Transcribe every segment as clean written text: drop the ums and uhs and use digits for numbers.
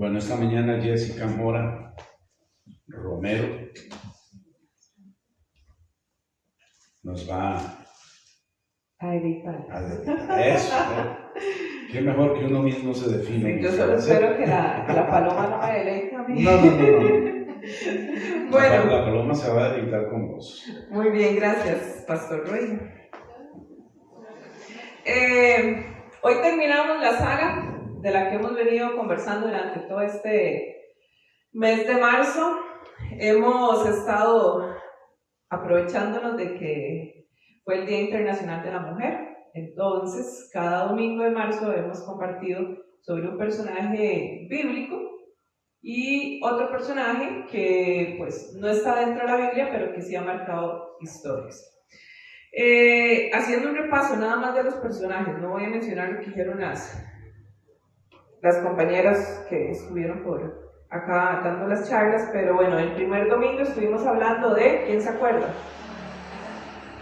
Bueno, esta mañana Jessica Mora Romero nos va a editar. Eso. Qué mejor que uno mismo se define. Sí, yo solo espero que la paloma no me deleite a mí. No. Bueno, la paloma se va a deleitar con vos. Muy bien, gracias, Pastor Roy. Hoy terminamos la saga de la que hemos venido conversando durante todo este mes de marzo. Hemos estado aprovechándonos de que fue el Día Internacional de la Mujer. Entonces, cada domingo de marzo hemos compartido sobre un personaje bíblico y otro personaje que pues no está dentro de la Biblia, pero que sí ha marcado historias. Haciendo un repaso nada más de los personajes, no voy a mencionar lo que dijeron las compañeras que estuvieron por acá dando las charlas, pero bueno, el primer domingo estuvimos hablando de, ¿quién se acuerda?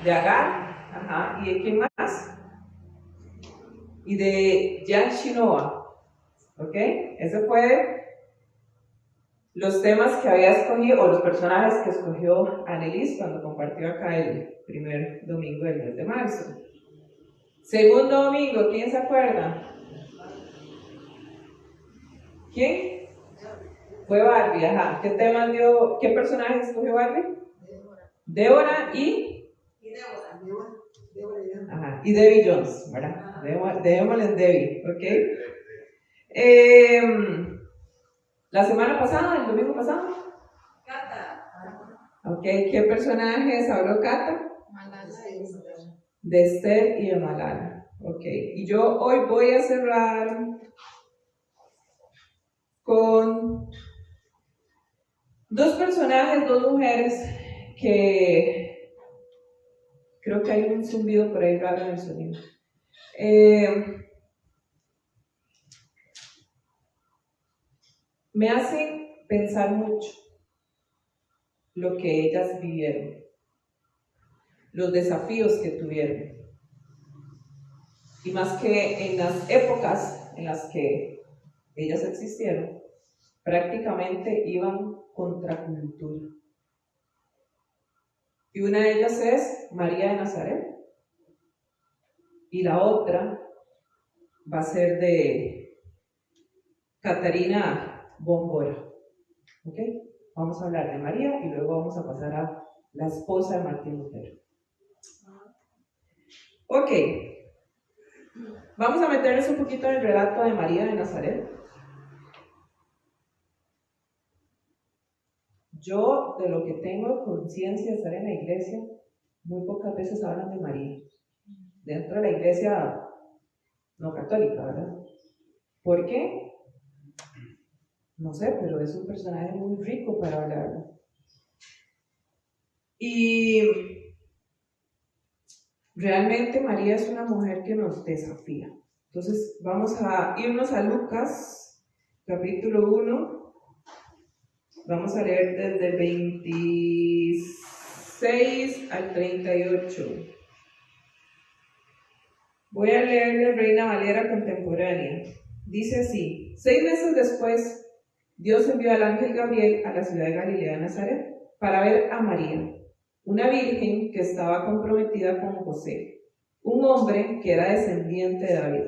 De Agar, ¿y de quién más? Y de Yashinoa, ¿ok? Ese fue los temas que había escogido, o los personajes que escogió Annelies cuando compartió acá el primer domingo del mes de marzo. Segundo domingo, ¿quién se acuerda? ¿Quién? Fue Barbie, ¿Qué temas dio, qué personajes escogió Barbie? Débora y Debbie Jones, ¿verdad? Démosle en Debbie, ¿ok? La semana pasada, el domingo pasado. Cata. Ok, ¿qué personajes habló Cata? De Esther y de Malala. Ok, y yo hoy voy a cerrar con dos personajes, dos mujeres que creo que hay un zumbido por ahí raro en el sonido. Me hacen pensar mucho lo que ellas vivieron, los desafíos que tuvieron, y más que en las épocas en las que ellas existieron, prácticamente iban contra cultura. Y una de ellas es María de Nazaret, y la otra va a ser de Catarina Bómbora. ¿Ok? Vamos a hablar de María y luego vamos a pasar a la esposa de Martín Lutero. Ok, vamos a meternos un poquito en el relato de María de Nazaret. Yo, de lo que tengo conciencia de estar en la iglesia, muy pocas veces hablan de María. Dentro de la iglesia no católica, ¿verdad? ¿Por qué? No sé, pero es un personaje muy rico para hablar. Y realmente María es una mujer que nos desafía. Entonces vamos a irnos a Lucas, capítulo 1. Vamos a leer desde el 26 al 38. Voy a leer la Reina Valera contemporánea. Dice así: 6 meses después, Dios envió al ángel Gabriel a la ciudad de Galilea de Nazaret para ver a María, una virgen que estaba comprometida con José, un hombre que era descendiente de David.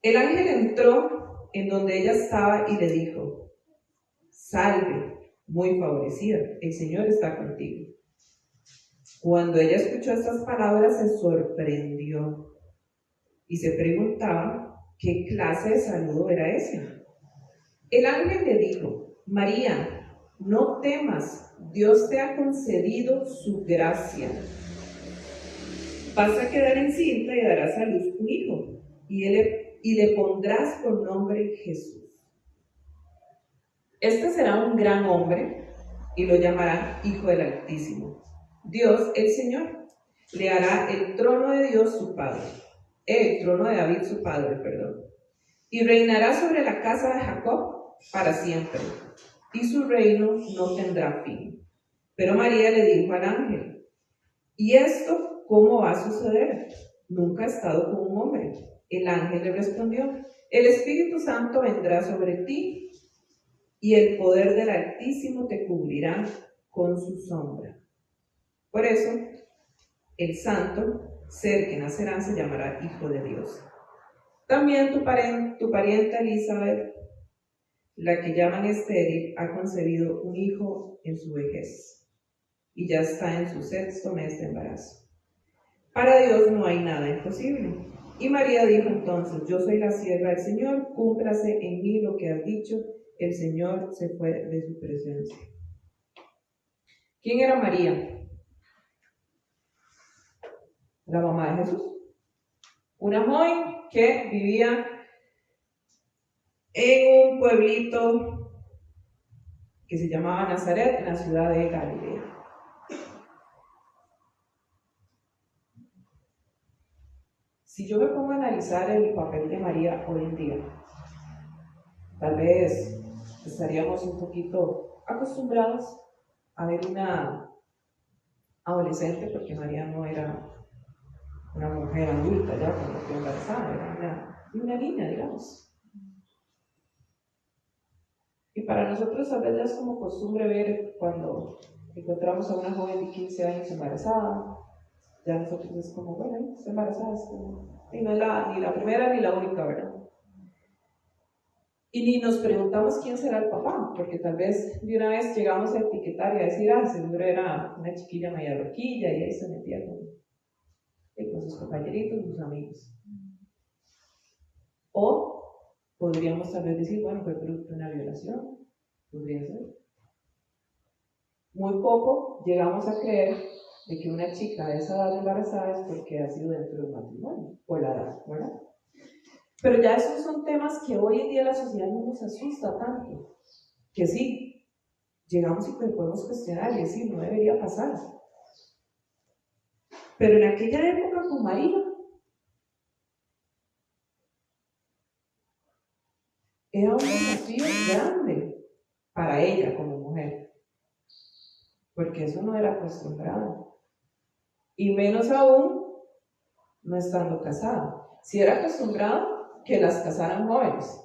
El ángel entró en donde ella estaba y le dijo: salve, muy favorecida, el Señor está contigo. Cuando ella escuchó estas palabras se sorprendió y se preguntaba qué clase de saludo era ese. El ángel le dijo: María, no temas, Dios te ha concedido su gracia. Vas a quedar encinta y darás a luz un hijo, y le pondrás por nombre Jesús. Este será un gran hombre y lo llamarán Hijo del Altísimo. Dios, el Señor, le hará el trono de Dios su padre, el trono de David su padre, y reinará sobre la casa de Jacob para siempre, y su reino no tendrá fin. Pero María le dijo al ángel: ¿y esto cómo va a suceder? Nunca he estado con un hombre. El ángel le respondió: el Espíritu Santo vendrá sobre ti y el poder del Altísimo te cubrirá con su sombra. Por eso, el santo ser que nacerá se llamará Hijo de Dios. También tu parienta Elizabeth, la que llaman estéril, ha concebido un hijo en su vejez y ya está en su 6º mes de embarazo. Para Dios no hay nada imposible. Y María dijo entonces: yo soy la sierva del Señor, cúmplase en mí lo que has dicho. El Señor se fue de su presencia. ¿Quién era María? La mamá de Jesús. Una joven que vivía en un pueblito que se llamaba Nazaret, en la ciudad de Galilea. Si yo me pongo a analizar el papel de María hoy en día, tal vez estaríamos un poquito acostumbrados a ver una adolescente, porque María no era una mujer adulta ya cuando fue embarazada, era una niña, digamos. Y para nosotros a veces es como costumbre ver cuando encontramos a una joven de 15 años embarazada, ya nosotros es como, bueno, está embarazada, y no es ni la primera ni la única, ¿verdad? Y ni nos preguntamos quién será el papá, porque tal vez de una vez llegamos a etiquetar y a decir, seguro era una chiquilla media loquilla, y ahí se metía con sus compañeritos, sus amigos. O podríamos tal vez decir, bueno, fue producto de una violación, podría ser. Muy poco llegamos a creer de que una chica de esa edad embarazada es porque ha sido dentro de un matrimonio, por la edad, ¿verdad? Pero ya esos son temas que hoy en día la sociedad no nos asusta tanto, que sí, llegamos y podemos cuestionar y decir, no debería pasar. Pero en aquella época con María, era un desafío grande para ella como mujer, porque eso no era acostumbrado, y menos aún no estando casada. Si era acostumbrado que las casaran jóvenes,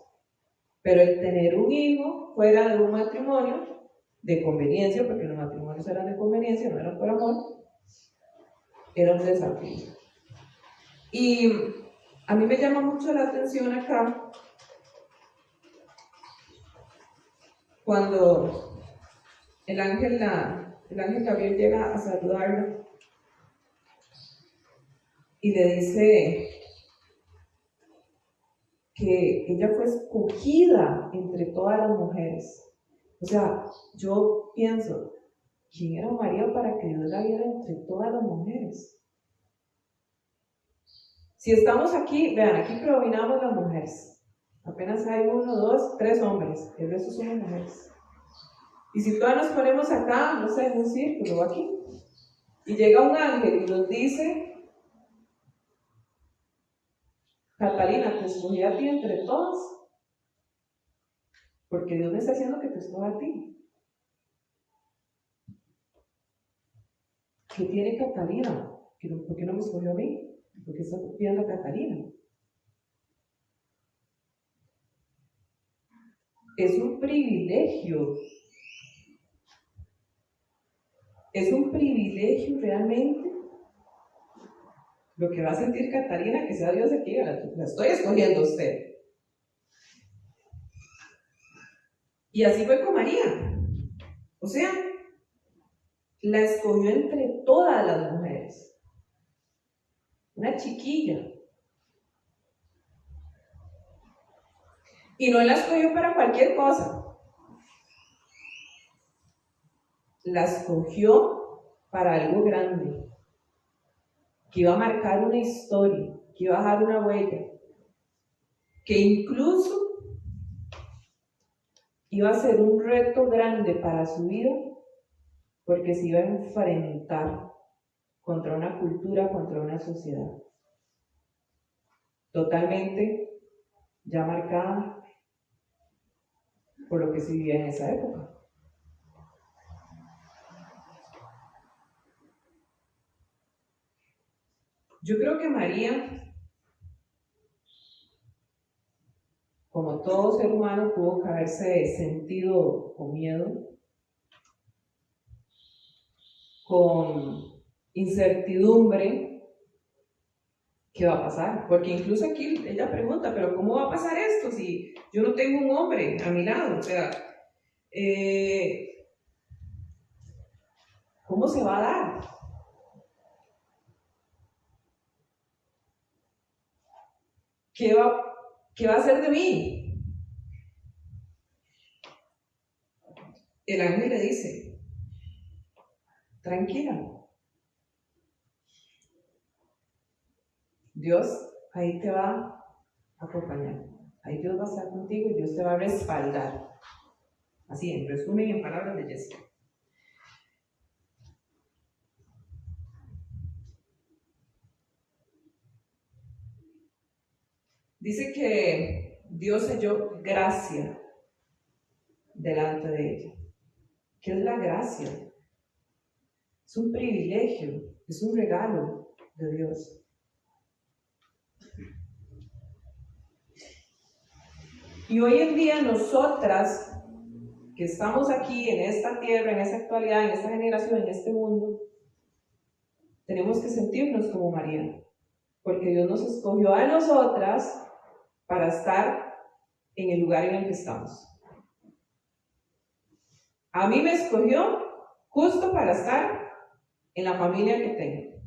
pero el tener un hijo fuera de un matrimonio de conveniencia, porque los matrimonios eran de conveniencia, no eran por amor, era un desafío. Y a mí me llama mucho la atención acá cuando el ángel Gabriel llega a saludarla y le dice que ella fue escogida entre todas las mujeres. O sea, yo pienso, ¿quién era María para que Dios la viera entre todas las mujeres? Si estamos aquí, vean, aquí predominamos las mujeres. Apenas hay 1, 2, 3 hombres, el resto somos mujeres. Y si todas nos ponemos acá, no sé, en un círculo aquí, y llega un ángel y nos dice: Catalina, te escogí a ti entre todas, porque Dios me está haciendo que te escoja a ti. ¿Qué tiene Catalina? ¿Por qué no me escogió a mí? ¿Por qué está pidiendo a Catalina? Es un privilegio. Es un privilegio realmente lo que va a sentir Catalina, que sea Dios aquí, la estoy escogiendo a usted. Y así fue con María. O sea, la escogió entre todas las mujeres. Una chiquilla. Y no la escogió para cualquier cosa. La escogió para algo grande, que iba a marcar una historia, que iba a dejar una huella, que incluso iba a ser un reto grande para su vida, porque se iba a enfrentar contra una cultura, contra una sociedad totalmente ya marcada por lo que se vivía en esa época. Yo creo que María como todo ser humano, tuvo que haberse sentido con miedo, con incertidumbre. ¿Qué va a pasar? Porque incluso aquí ella pregunta, pero ¿cómo va a pasar esto si yo no tengo un hombre a mi lado? O sea, ¿cómo se va a dar? ¿Qué va a hacer de mí? El ángel le dice, tranquila, Dios ahí te va a acompañar, ahí Dios va a estar contigo y Dios te va a respaldar. Así, en resumen, en palabras de Jessica. Dice que Dios halló gracia delante de ella. ¿Qué es la gracia? Es un privilegio, es un regalo de Dios. Y hoy en día nosotras, que estamos aquí en esta tierra, en esta actualidad, en esta generación, en este mundo, tenemos que sentirnos como María, porque Dios nos escogió a nosotras para estar en el lugar en el que estamos. A mí me escogió justo para estar en la familia que tengo,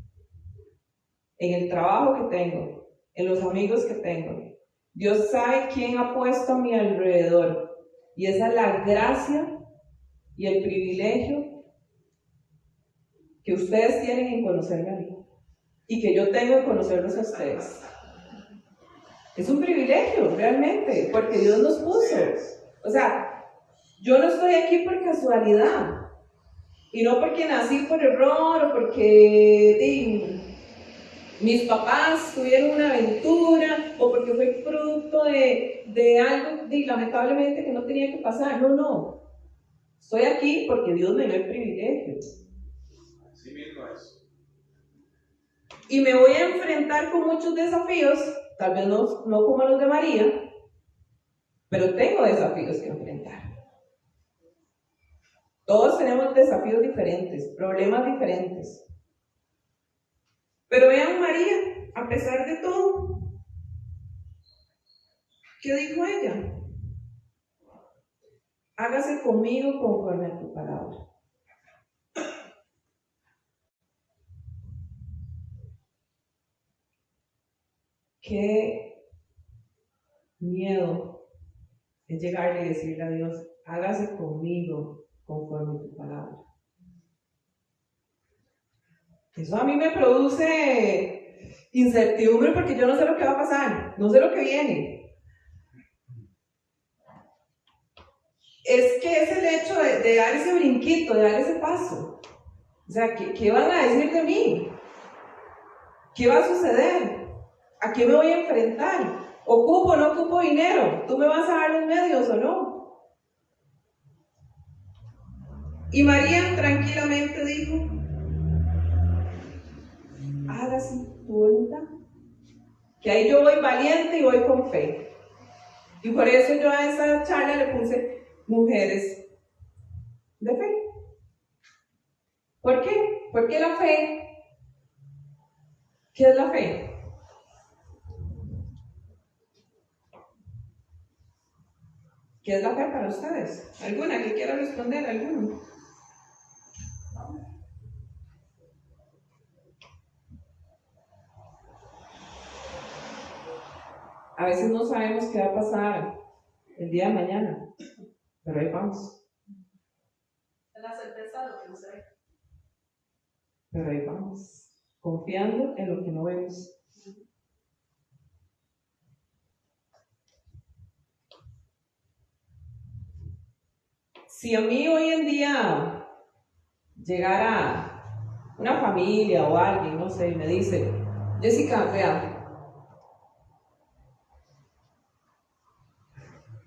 en el trabajo que tengo, en los amigos que tengo. Dios sabe quién ha puesto a mi alrededor, y esa es la gracia y el privilegio que ustedes tienen en conocerme a mí y que yo tengo en conocerlos a ustedes. Es un privilegio realmente, porque Dios nos puso. O sea, yo no estoy aquí por casualidad y no porque nací por error o porque mis papás tuvieron una aventura o porque fue producto de algo lamentablemente que no tenía que pasar. No. Estoy aquí porque Dios me dio el privilegio. Así mismo es. Y me voy a enfrentar con muchos desafíos, tal vez no como los de María, pero tengo desafíos que enfrentar. Todos tenemos desafíos diferentes, problemas diferentes. Pero vean María, a pesar de todo, ¿qué dijo ella? Hágase conmigo conforme a tu palabra. Qué miedo es llegarle y decirle a Dios, hágase conmigo conforme a tu palabra. Eso a mí me produce incertidumbre porque yo no sé lo que va a pasar, no sé lo que viene. Es que es el hecho de dar ese brinquito, de dar ese paso. O sea, ¿qué van a decir de mí? ¿Qué va a suceder? ¿A qué me voy a enfrentar? ¿Ocupo o no ocupo dinero? ¿Tú me vas a dar los medios o no? Y María tranquilamente dijo, hágase tu voluntad. Que ahí yo voy valiente y voy con fe. Y por eso yo a esta charla le puse mujeres de fe. ¿Por qué? Porque la fe, ¿qué es la fe? ¿Qué es la fe para ustedes? ¿Alguna que quiera responder? ¿Alguno? A veces no sabemos qué va a pasar el día de mañana, pero ahí vamos. Es la certeza de lo que no se ve. Pero ahí vamos, confiando en lo que no vemos. Si a mí hoy en día llegara una familia o alguien, no sé, y me dice, Jessica, vea,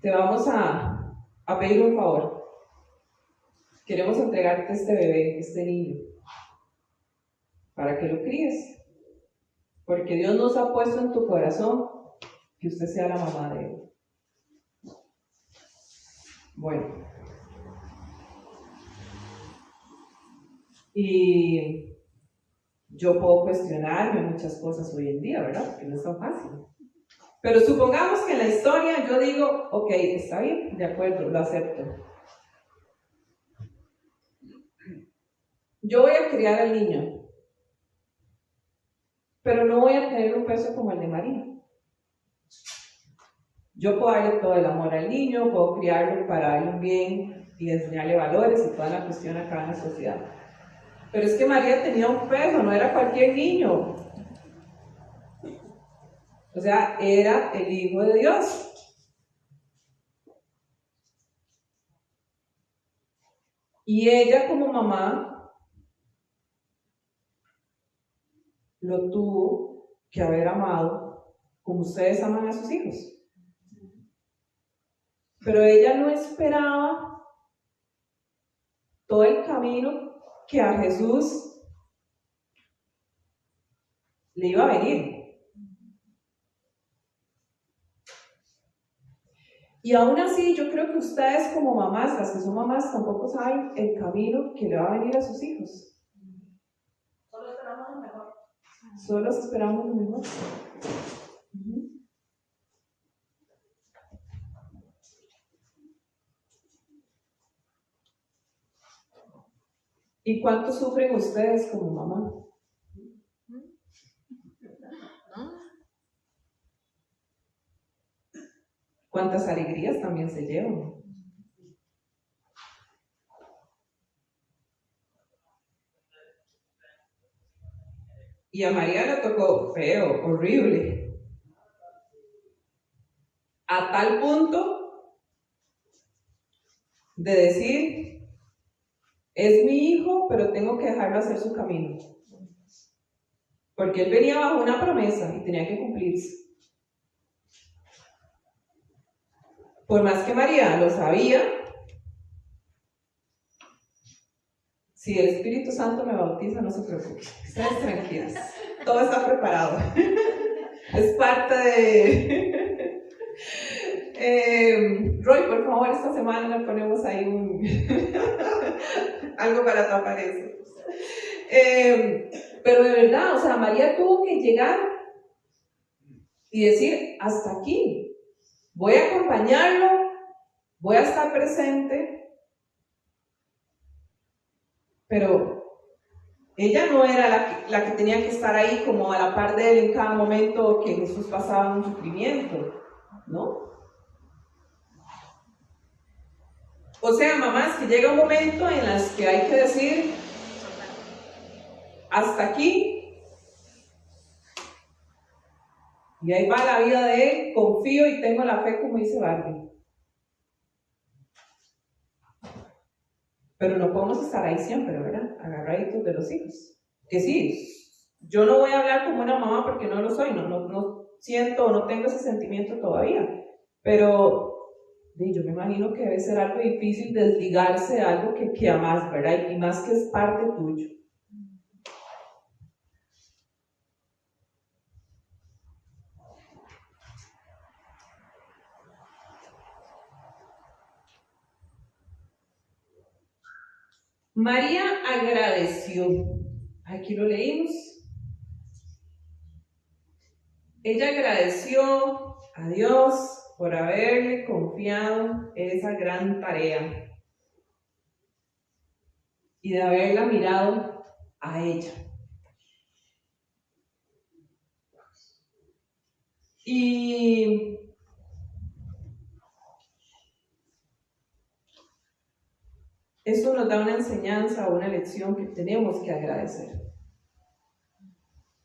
te vamos a pedir un favor. Queremos entregarte este bebé, este niño, para que lo críes. Porque Dios nos ha puesto en tu corazón que usted sea la mamá de él. Bueno, y yo puedo cuestionarme muchas cosas hoy en día, ¿verdad? Porque no es tan fácil. Pero supongamos que en la historia yo digo, ok, está bien, de acuerdo, lo acepto. Yo voy a criar al niño, pero no voy a tener un peso como el de María. Yo puedo darle todo el amor al niño, puedo criarlo para darle un bien y enseñarle valores y toda la cuestión acá en la sociedad. Pero es que María tenía un peso, no era cualquier niño. O sea, era el Hijo de Dios. Y ella como mamá lo tuvo que haber amado como ustedes aman a sus hijos. Pero ella no esperaba todo el camino que a Jesús le iba a venir. Y aún así, yo creo que ustedes como mamás, las que son mamás, tampoco saben el camino que le va a venir a sus hijos. Solo esperamos lo mejor. Solo esperamos lo mejor. ¿Y cuánto sufren ustedes como mamá? ¿Cuántas alegrías también se llevan? Y a María le tocó feo, horrible. A tal punto de decir, es mi hijo, pero tengo que dejarlo hacer su camino. Porque él venía bajo una promesa y tenía que cumplirse. Por más que María lo sabía, si el Espíritu Santo me bautiza, no se preocupe, ustedes tranquilos, todo está preparado. Es parte de... Roy, por favor, esta semana le ponemos ahí algo para tapar eso. Pero de verdad, o sea, María tuvo que llegar y decir, hasta aquí. Voy a acompañarlo, voy a estar presente, pero ella no era la que tenía que estar ahí como a la par de él en cada momento que Jesús pasaba un sufrimiento, ¿no? O sea, mamás, que llega un momento en las que hay que decir, hasta aquí, y ahí va la vida de él, confío y tengo la fe, como dice Barbie. Pero no podemos estar ahí siempre, ¿verdad? Agarraditos de los hijos. Que sí, yo no voy a hablar como una mamá porque no lo soy, no siento o no tengo ese sentimiento todavía. Pero yo me imagino que debe ser algo difícil desligarse de algo que amas, ¿verdad? Y más que es parte tuyo. María agradeció. Aquí lo leímos. Ella agradeció a Dios por haberle confiado esa gran tarea y de haberla mirado a ella. Y eso nos da una enseñanza, una lección que tenemos que agradecer.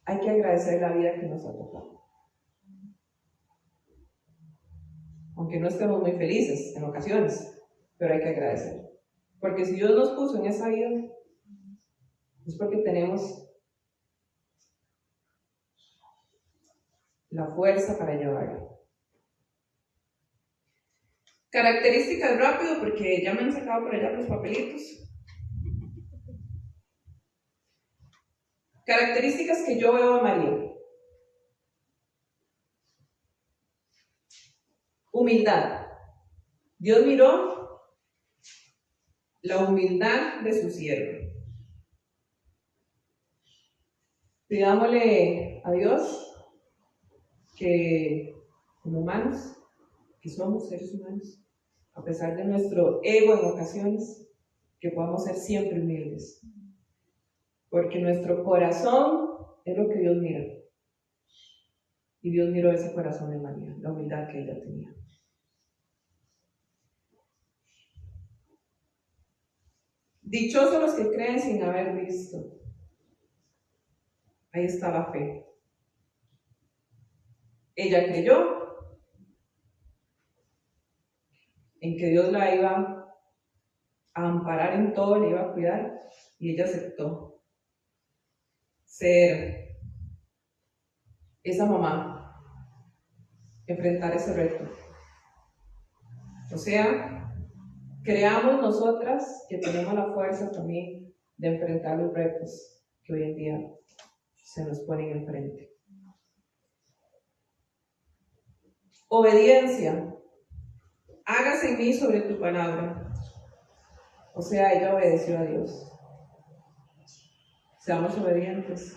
Hay que agradecer la vida que nos ha tocado. Aunque no estemos muy felices en ocasiones, pero hay que agradecer. Porque si Dios nos puso en esa vida, es porque tenemos la fuerza para llevarla. Características rápido, porque ya me han sacado por allá los papelitos. Características que yo veo a María. Humildad. Dios miró la humildad de su siervo. Pidámosle a Dios que, como humanos, que somos seres humanos, a pesar de nuestro ego en ocasiones, que podamos ser siempre humildes. Porque nuestro corazón es lo que Dios mira. Y Dios miró ese corazón de María, la humildad que ella tenía. Dichosos los que creen sin haber visto. Ahí está la fe. Ella creyó en que Dios la iba a amparar en todo, le iba a cuidar, y ella aceptó ser esa mamá, enfrentar ese reto. O sea, creamos nosotras que tenemos la fuerza también de enfrentar los retos que hoy en día se nos ponen enfrente. Obediencia. Hágase en mí sobre tu palabra. O sea, ella obedeció a Dios. Seamos obedientes.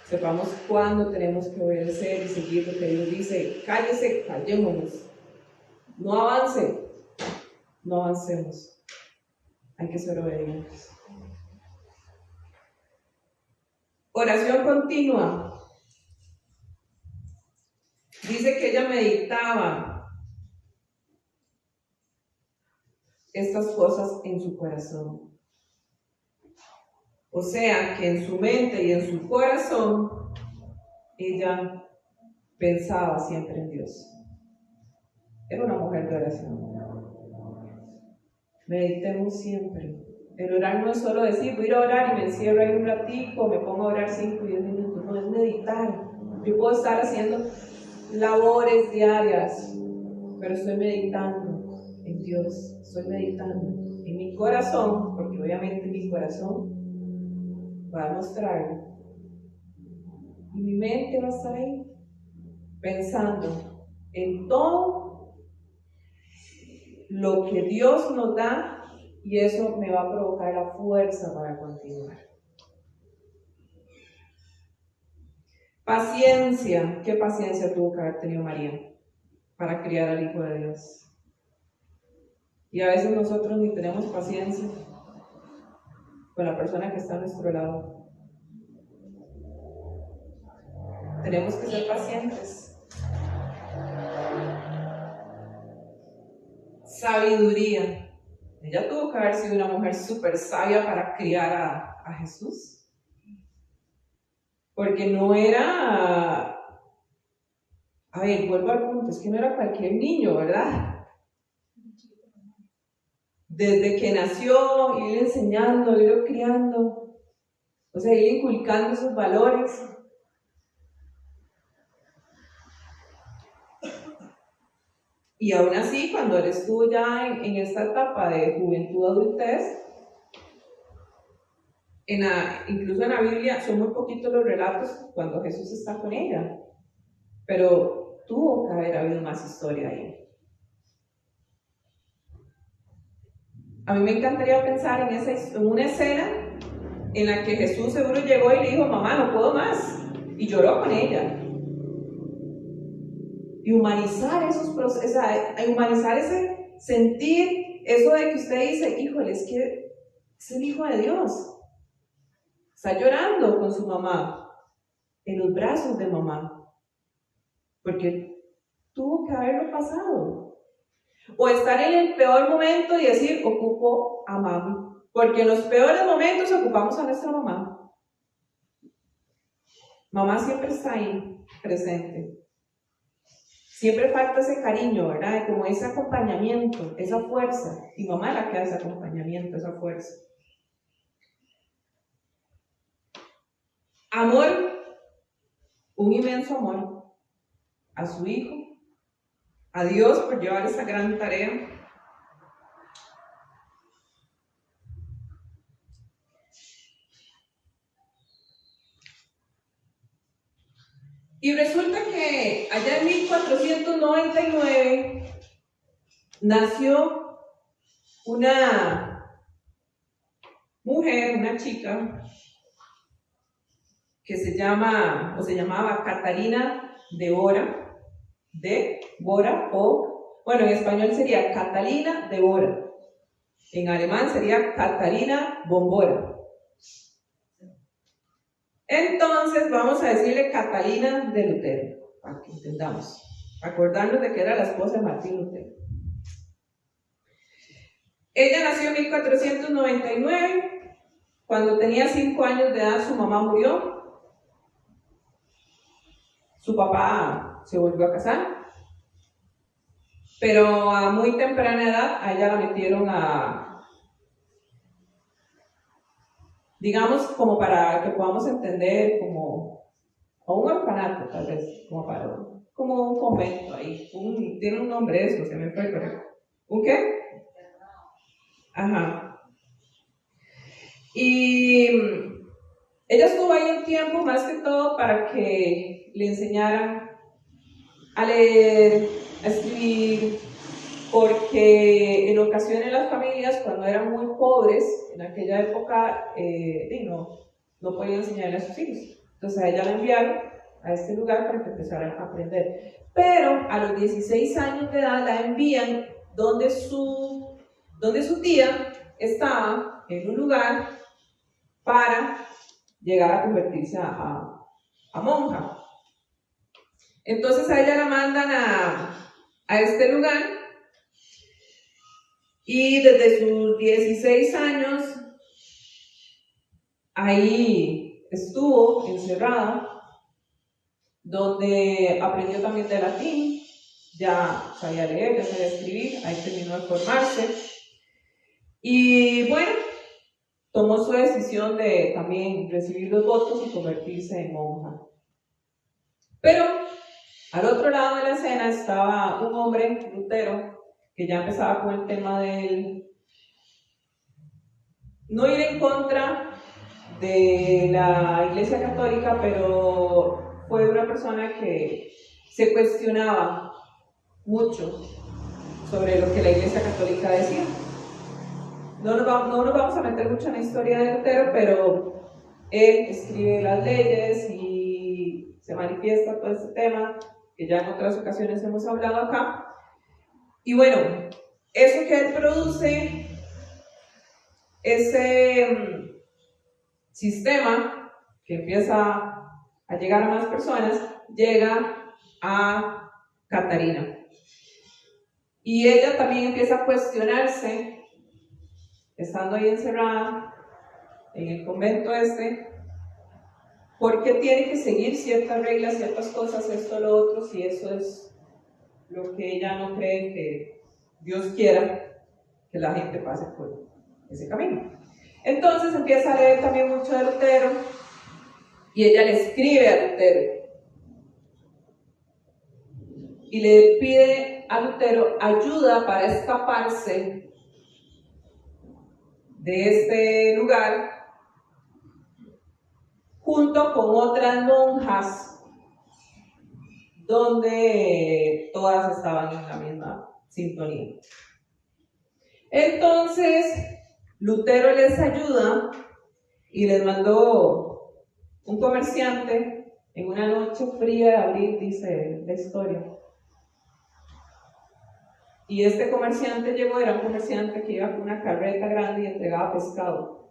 Sepamos cuándo tenemos que obedecer y seguir lo que Dios dice. Cállese, callémonos. No avance, no avancemos. Hay que ser obedientes. Oración continua. Dice que ella meditaba estas cosas en su corazón. O sea, que en su mente y en su corazón ella pensaba siempre en Dios. Era una mujer de oración. Meditemos siempre. El orar no es solo decir, voy a ir a orar y me encierro ahí un ratico, me pongo a orar 5 y 10 minutos. No, es meditar. Yo puedo estar haciendo labores diarias, pero estoy meditando en Dios. Estoy meditando en mi corazón, porque obviamente mi corazón va a mostrarlo. Y mi mente va a estar ahí, pensando en todo lo que Dios nos da, y eso me va a provocar la fuerza para continuar. Paciencia. ¿Qué paciencia tuvo que haber tenido María para criar al Hijo de Dios? Y a veces nosotros ni tenemos paciencia con la persona que está a nuestro lado. Tenemos que ser pacientes. Sabiduría. Ella tuvo que haber sido una mujer súper sabia para criar a Jesús. Porque no era... A ver, vuelvo al punto, es que no era cualquier niño, ¿verdad? Desde que nació, ir enseñando, ir criando, o sea, ir inculcando esos valores. Y aún así, cuando él estuvo ya en esta etapa de juventud, adultez, incluso en la Biblia son muy poquitos los relatos cuando Jesús está con ella, pero tuvo que haber habido más historia ahí. A mí me encantaría pensar en una escena en la que Jesús seguro llegó y le dijo, mamá, no puedo más, y lloró con ella. Y humanizar esos procesos, humanizar ese sentir, eso de que usted dice, híjole, es que es el Hijo de Dios. Está llorando con su mamá, en los brazos de mamá, porque tuvo que haberlo pasado. O estar en el peor momento y decir, ocupo a mami, porque en los peores momentos ocupamos a nuestra mamá. Mamá siempre está ahí, presente. Siempre falta ese cariño, ¿verdad? Como ese acompañamiento, esa fuerza. Y mamá es la que da ese acompañamiento, esa fuerza. Amor, un inmenso amor a su hijo, a Dios por llevar esa gran tarea. Y resulta que allá en 1499 nació una mujer, una chica, que se llama, o se llamaba Catalina de Bora, o, bueno, en español sería Catalina de Bora, en alemán sería Catalina von Bora. Entonces vamos a decirle Catalina de Lutero, para que entendamos, acordarnos de que era la esposa de Martín Lutero. Ella nació en 1499, cuando tenía 5 años de edad su mamá murió. Su papá se volvió a casar, pero a muy temprana edad a ella la metieron digamos, como para que podamos entender, como a un orfanato, tal vez, como un convento ahí. Tiene un nombre eso, se me fue correcto. ¿Un qué? Ajá. Y ella estuvo ahí un tiempo, más que todo, para que le enseñaran a leer, a escribir, porque en ocasiones las familias, cuando eran muy pobres, en aquella época, no podían enseñarle a sus hijos. Entonces a ella la enviaron a este lugar para que empezara a aprender. Pero a los 16 años de edad la envían donde su tía estaba en un lugar para llegar a convertirse a monja. Entonces a ella la mandan a este lugar y desde sus 16 años ahí estuvo encerrada, donde aprendió también de latín, ya sabía leer, ya sabía escribir, ahí terminó de formarse y bueno, tomó su decisión de también recibir los votos y convertirse en monja. Pero al otro lado de la escena estaba un hombre, Lutero, que ya empezaba con el tema del no ir en contra de la Iglesia Católica, pero fue una persona que se cuestionaba mucho sobre lo que la Iglesia Católica decía. No nos vamos a meter mucho en la historia de Lutero, pero él escribe las leyes y se manifiesta todo este tema, que ya en otras ocasiones hemos hablado acá. Y bueno, eso que él produce, ese sistema que empieza a llegar a más personas, llega a Catarina. Y ella también empieza a cuestionarse, estando ahí encerrada en el convento ¿por qué tiene que seguir ciertas reglas, ciertas cosas, esto, lo otro, si eso es lo que ella no cree que Dios quiera que la gente pase por ese camino? Entonces empieza a leer también mucho de Lutero y ella le escribe a Lutero y le pide a Lutero ayuda para escaparse de este lugar junto con otras monjas donde todas estaban en la misma sintonía. Entonces Lutero les ayuda y les mandó un comerciante en una noche fría de abril, dice la historia. Y este comerciante llegó, era un comerciante que iba con una carreta grande y entregaba pescado.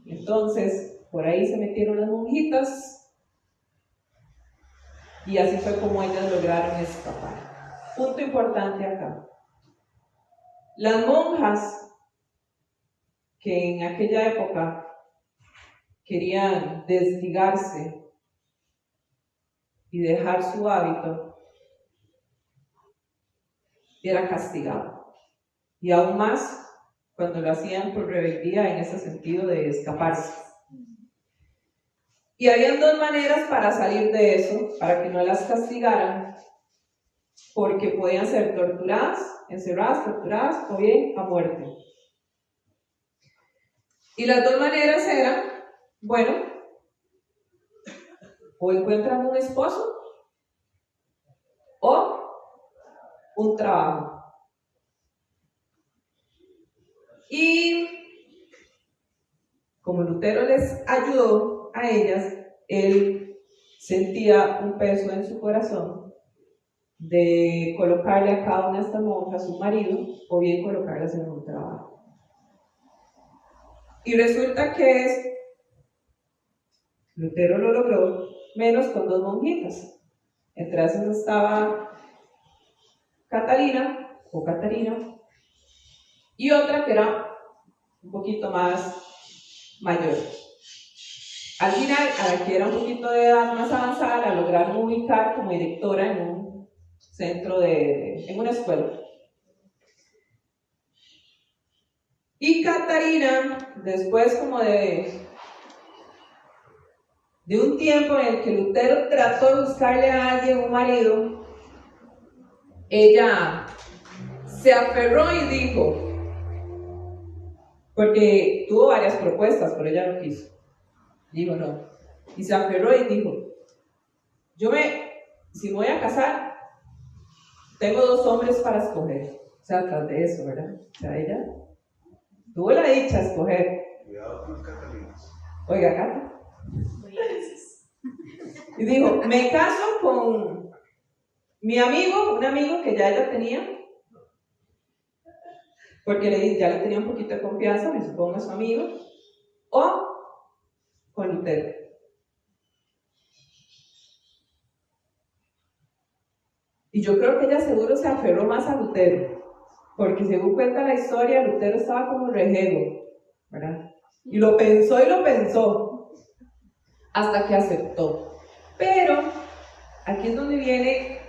Entonces, por ahí se metieron las monjitas y así fue como ellas lograron escapar. Punto importante acá. Las monjas que en aquella época querían desligarse y dejar su hábito, era castigado. Y aún más cuando lo hacían por rebeldía en ese sentido de escaparse. Y habían dos maneras para salir de eso, para que no las castigaran, porque podían ser torturadas, encerradas, torturadas o bien a muerte. Y las dos maneras eran, bueno, o encuentran un esposo o un trabajo. Y como Lutero les ayudó a ellas, él sentía un peso en su corazón de colocarle a cada una de estas monjas un marido o bien colocarlas en un trabajo. Y resulta que Lutero lo logró, menos con 2 monjitas. Entre esas estaba Catalina o Catarina y otra que era un poquito más mayor. Al final, a la que era un poquito de edad más avanzada, la lograron ubicar como directora en un centro en una escuela. Y Catarina, después como de un tiempo en el que Lutero trató de buscarle a alguien un marido, ella se aferró y dijo, porque tuvo varias propuestas, pero ella no quiso. Digo, no. Y se aferró y dijo, si me voy a casar, tengo 2 hombres para escoger. O sea, tras de eso, ¿verdad? O sea, ella tuvo la dicha de escoger. Cuidado con las Catalinas. Oiga, Cata. Y dijo, me caso con mi amigo, un amigo que ya ella tenía, porque ya le tenía un poquito de confianza, me supongo a su amigo, o con Lutero. Y yo creo que ella seguro se aferró más a Lutero, porque según cuenta la historia, Lutero estaba como rejego, ¿verdad? Y lo pensó, hasta que aceptó. Pero aquí es donde viene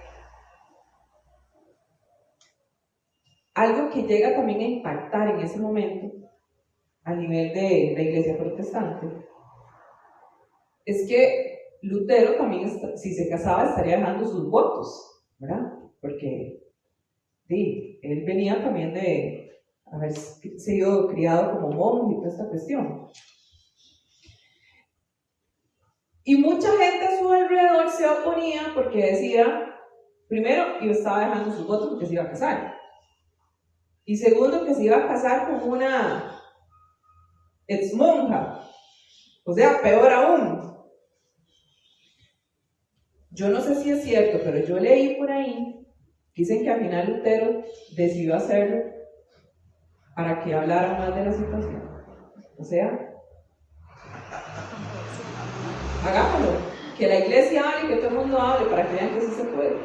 algo que llega también a impactar en ese momento a nivel de la iglesia protestante. Es que Lutero también, si se casaba, estaría dejando sus votos, ¿verdad? Porque sí, él venía también de haber sido criado como monje y toda esta cuestión. Y mucha gente a su alrededor se oponía porque decía, primero, que estaba dejando sus votos porque se iba a casar. Y segundo, que se iba a casar con una ex monja. O sea, peor aún. Yo no sé si es cierto, pero yo leí por ahí, dicen que al final Lutero decidió hacerlo para que hablara más de la situación. O sea, hagámoslo, que la iglesia hable, que todo el mundo hable, para que vean que sí se puede.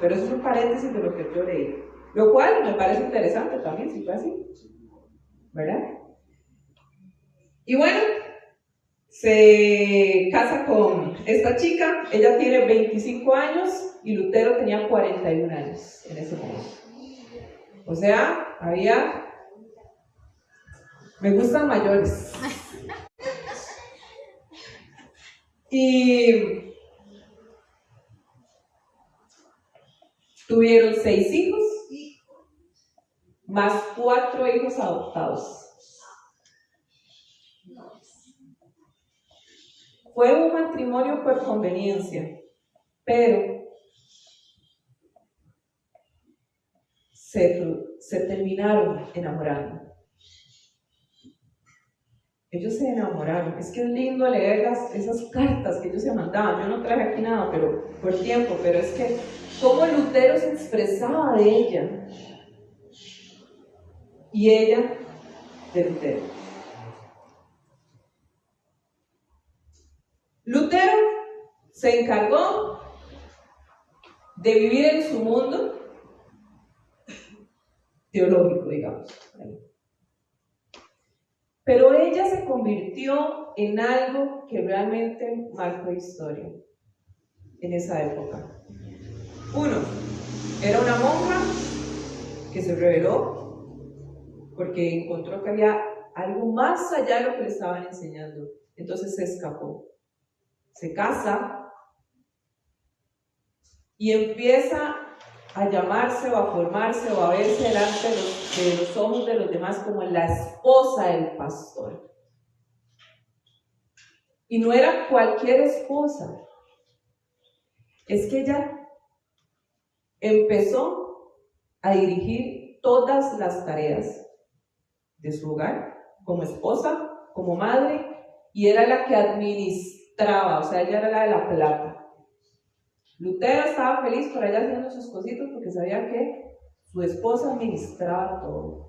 Pero eso es un paréntesis de lo que yo leí. Lo cual me parece interesante también, si fue así, ¿verdad? Y bueno, se casa con esta chica, ella tiene 25 años y Lutero tenía 41 años en ese momento. O sea, me gustan mayores. Y tuvieron 6 hijos, más 4 hijos adoptados. Fue un matrimonio por conveniencia, pero se terminaron enamorando. Ellos se enamoraron. Es que es lindo leer esas cartas que ellos se mandaban. Yo no traje aquí nada, pero por tiempo, pero es que cómo Lutero se expresaba de ella y ella de Lutero. Lutero se encargó de vivir en su mundo teológico, digamos. Pero ella se convirtió en algo que realmente marcó historia en esa época. 1, era una monja que se rebeló porque encontró que había algo más allá de lo que le estaban enseñando. Entonces se escapó. Se casa y empieza a llamarse o a formarse o a verse delante de los ojos de los demás como la esposa del pastor. Y no era cualquier esposa. Es que ella empezó a dirigir todas las tareas de su hogar como esposa como madre y era la que administraba, o sea, ella era la de la plata. Lutero estaba feliz por allá haciendo sus cositas porque sabía que su esposa administraba todo.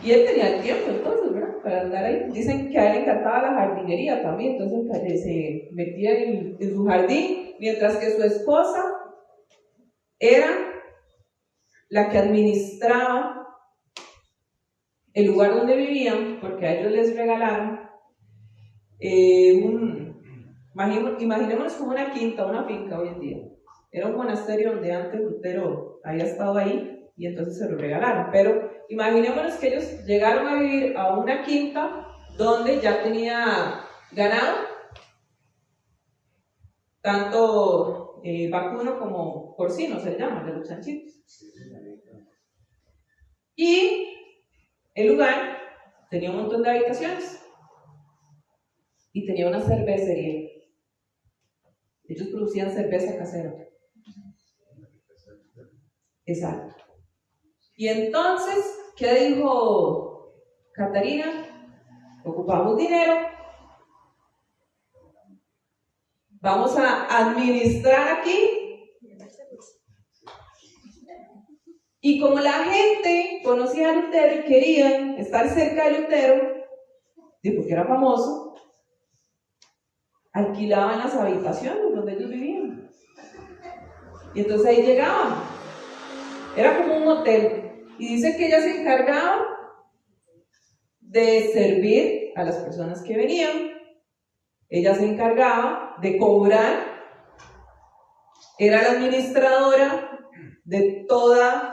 Y él tenía el tiempo entonces, ¿verdad? Para andar ahí. Dicen que a él le encantaba la jardinería también, entonces se metía en su jardín, mientras que su esposa era la que administraba el lugar donde vivían, porque a ellos les regalaron imaginémonos como una quinta, una finca hoy en día. Era un monasterio donde antes Lutero había estado ahí y entonces se lo regalaron, pero imaginémonos que ellos llegaron a vivir a una quinta donde ya tenía ganado, tanto vacuno como porcino se le llama, de los chanchitos. Y el lugar tenía un montón de habitaciones y tenía una cervecería. Ellos producían cerveza casera. Exacto. Y entonces, ¿qué dijo Catarina? Ocupamos dinero, vamos a administrar aquí. Y como la gente conocía a Lutero y querían estar cerca de Lutero, porque era famoso, alquilaban las habitaciones donde ellos vivían. Y entonces ahí llegaban. Era como un hotel. Y dice que ella se encargaba de servir a las personas que venían. Ella se encargaba de cobrar. Era la administradora de toda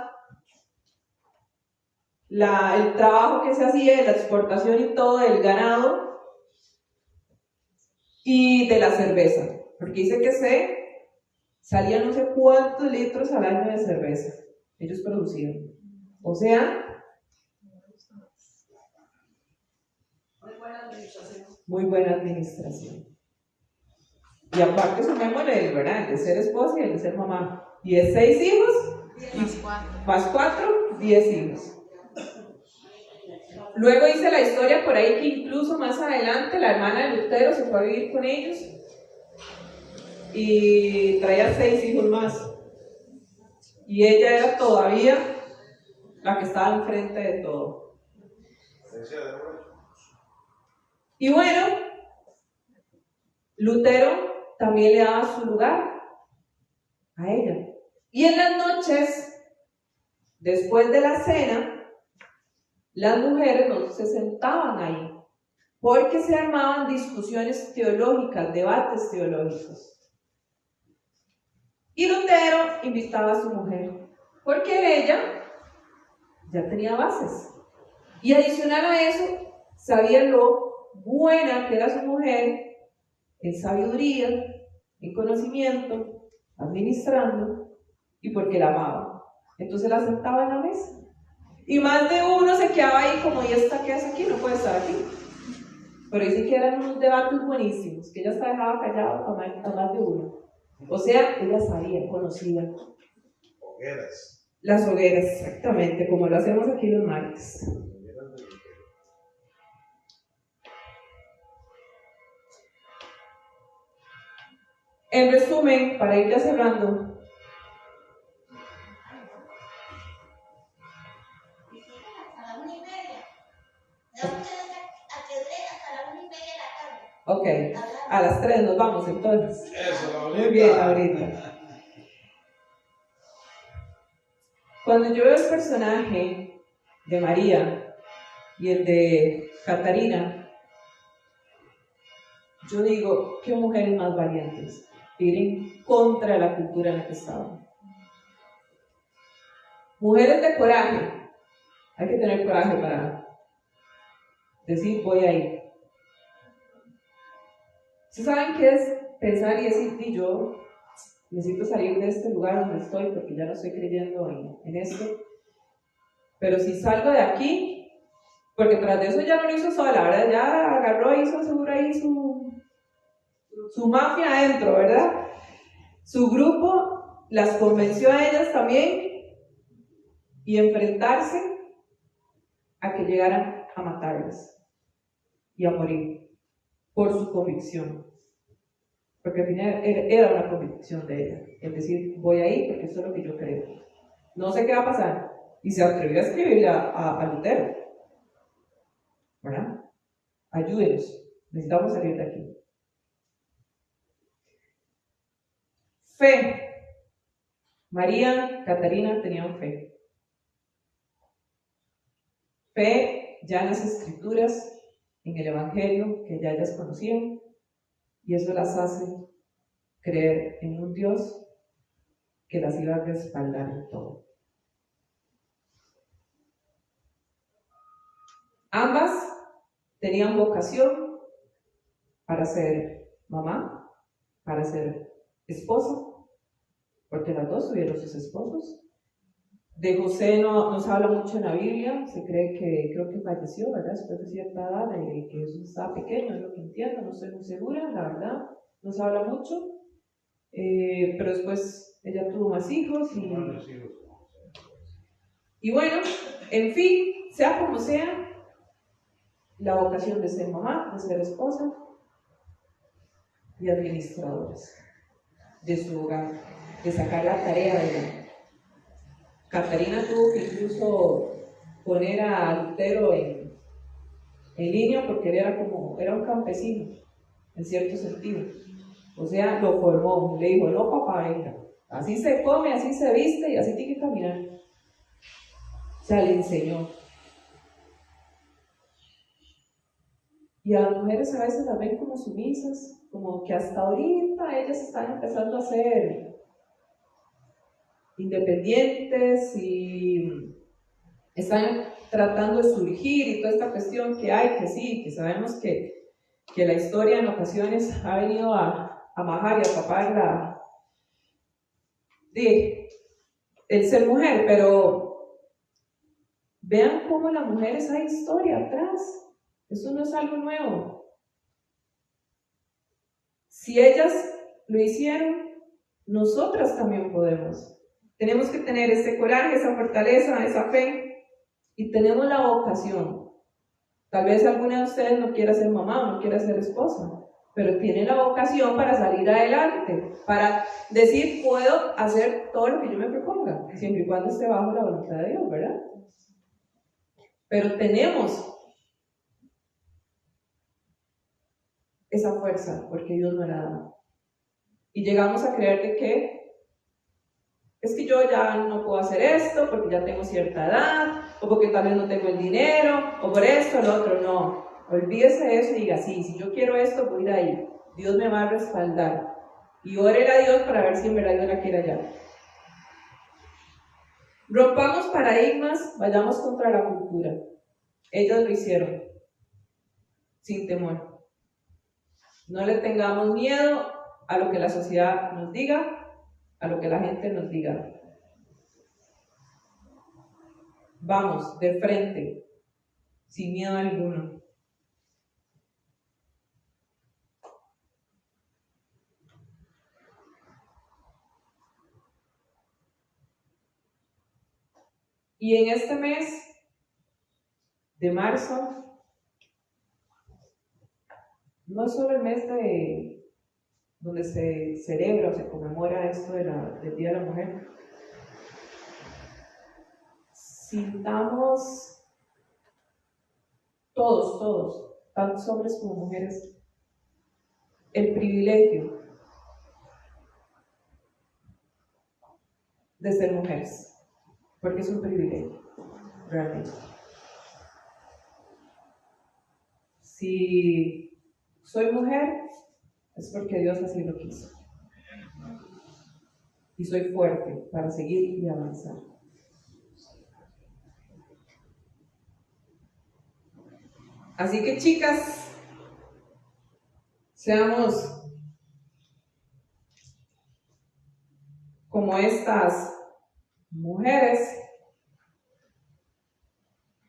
el trabajo que se hacía, de la exportación y todo, del ganado y de la cerveza. Porque dice que salían no sé cuántos litros al año de cerveza. Ellos producían. O sea, muy buena administración. Y aparte sumémosle el, ¿verdad? El de ser esposa y el de ser mamá. Y es 6 hijos. Más 4, 10 hijos. Luego dice la historia por ahí que incluso más adelante la hermana de Lutero se fue a vivir con ellos y traía 6 hijos más. Y ella era todavía la que estaba enfrente de todo. Y bueno, Lutero también le daba su lugar a ella. Y en las noches, después de la cena, las mujeres no se sentaban ahí, porque se armaban discusiones teológicas, debates teológicos. Y Lutero invitaba a su mujer, porque ella ya tenía bases. Y adicional a eso, sabía lo buena que era su mujer en sabiduría, en conocimiento, administrando, y porque la amaba. Entonces la sentaba en la mesa. Y más de uno se quedaba ahí como, ¿y esta qué hace aquí? No puede estar aquí. Pero dicen que eran unos debates buenísimos, que ella hasta dejaba callado a más de uno. O sea, ella sabía, conocía. Hogueras. Las hogueras, exactamente, como lo hacemos aquí los martes. En resumen, para ir ya cerrando, ok, a las 3 nos vamos entonces. Eso, muy bien, ahorita. Cuando yo veo el personaje de María y el de Catarina, yo digo, qué mujeres más valientes, ir en contra de la cultura en la que estaban. Mujeres de coraje, hay que tener coraje para decir voy a ir. ¿Sí saben qué es pensar y decir, y yo necesito salir de este lugar donde estoy porque ya no estoy creyendo en esto? Pero si salgo de aquí, porque tras de eso ya no lo hizo sola, ¿verdad? Ya agarró, hizo seguro ahí su mafia adentro, ¿verdad? Su grupo las convenció a ellas también y enfrentarse a que llegaran a matarlas. y a morir por su convicción. Porque al final era una convicción de ella, es decir, voy a ir porque eso es lo que yo creo. No sé qué va a pasar. Y se atrevió a escribirle a Lutero, ¿verdad? Ayúdenos, necesitamos salir de aquí. Fe. María, Catarina tenían fe. Fe ya en las escrituras, en el Evangelio que ya ellas conocían, y eso las hace creer en un Dios que las iba a respaldar en todo. Ambas tenían vocación para ser mamá, para ser esposa, porque las dos tuvieron sus esposos. De José no nos habla mucho en la Biblia, se cree que, creo que falleció, ¿verdad? Después de cierta edad, que Jesús estaba pequeño, es lo que entiendo, no estoy muy segura, la verdad, no se habla mucho, pero después ella tuvo más hijos y bueno, en fin, sea como sea, la vocación de ser mamá, de ser esposa y administradores de su hogar, de sacar la tarea de ella. Catarina tuvo que incluso poner a Lutero en línea porque él era un campesino, en cierto sentido. O sea, lo formó, le dijo, no papá, venga, así se come, así se viste y así tiene que caminar. O sea, le enseñó. Y a las mujeres a veces las ven como sumisas, como que hasta ahorita ellas están empezando a ser independientes y están tratando de surgir y toda esta cuestión que hay, que sí, que sabemos que la historia en ocasiones ha venido a majar y a tapar el ser mujer, pero vean cómo las mujeres hay historia atrás. Eso no es algo nuevo. Si ellas lo hicieron, nosotras también podemos. Tenemos que tener ese coraje, esa fortaleza, esa fe, y tenemos la vocación. Tal vez alguna de ustedes no quiera ser mamá o no quiera ser esposa, pero tiene la vocación para salir adelante, para decir, puedo hacer todo lo que yo me proponga, siempre y cuando esté bajo la voluntad de Dios, ¿verdad? Pero tenemos esa fuerza, porque Dios nos la da. Y llegamos a creer de que es que yo ya no puedo hacer esto porque ya tengo cierta edad, o porque tal vez no tengo el dinero, o por esto o lo otro. No, olvídese de eso y diga, sí, si yo quiero esto, voy a ir ahí. Dios me va a respaldar. Y órele a Dios para ver si en verdad Dios la quiere allá. Rompamos paradigmas, vayamos contra la cultura. Ellos lo hicieron, sin temor. No le tengamos miedo a lo que la sociedad nos diga, a lo que la gente nos diga. Vamos, de frente, sin miedo alguno. Y en este mes de marzo, no es solo el mes donde se celebra o se conmemora esto del Día de la Mujer. Sintamos todos, tanto hombres como mujeres, el privilegio de ser mujeres, porque es un privilegio, realmente. Si soy mujer, es porque Dios así lo quiso. Y soy fuerte para seguir y avanzar. Así que, chicas, seamos como estas mujeres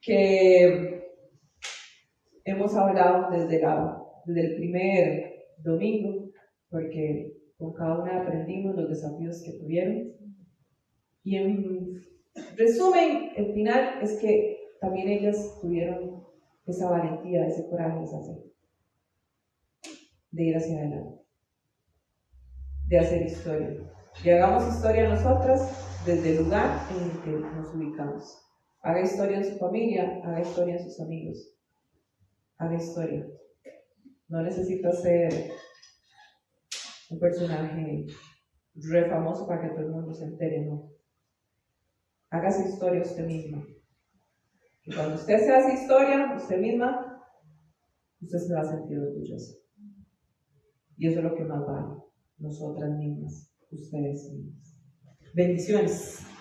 que hemos hablado desde el primer domingo, porque con cada una aprendimos los desafíos que tuvieron. Y en resumen, el final es que también ellas tuvieron esa valentía, ese coraje, esa fe de ir hacia adelante, de hacer historia. Y hagamos historia nosotras desde el lugar en el que nos ubicamos. Haga historia en su familia, haga historia en sus amigos. Haga historia. No necesita ser un personaje re famoso para que todo el mundo se entere, no. Hágase historia usted misma. Y cuando usted se hace historia, usted misma, usted se va a sentir orgullosa. Y eso es lo que más vale. Nosotras mismas, ustedes mismas. Bendiciones.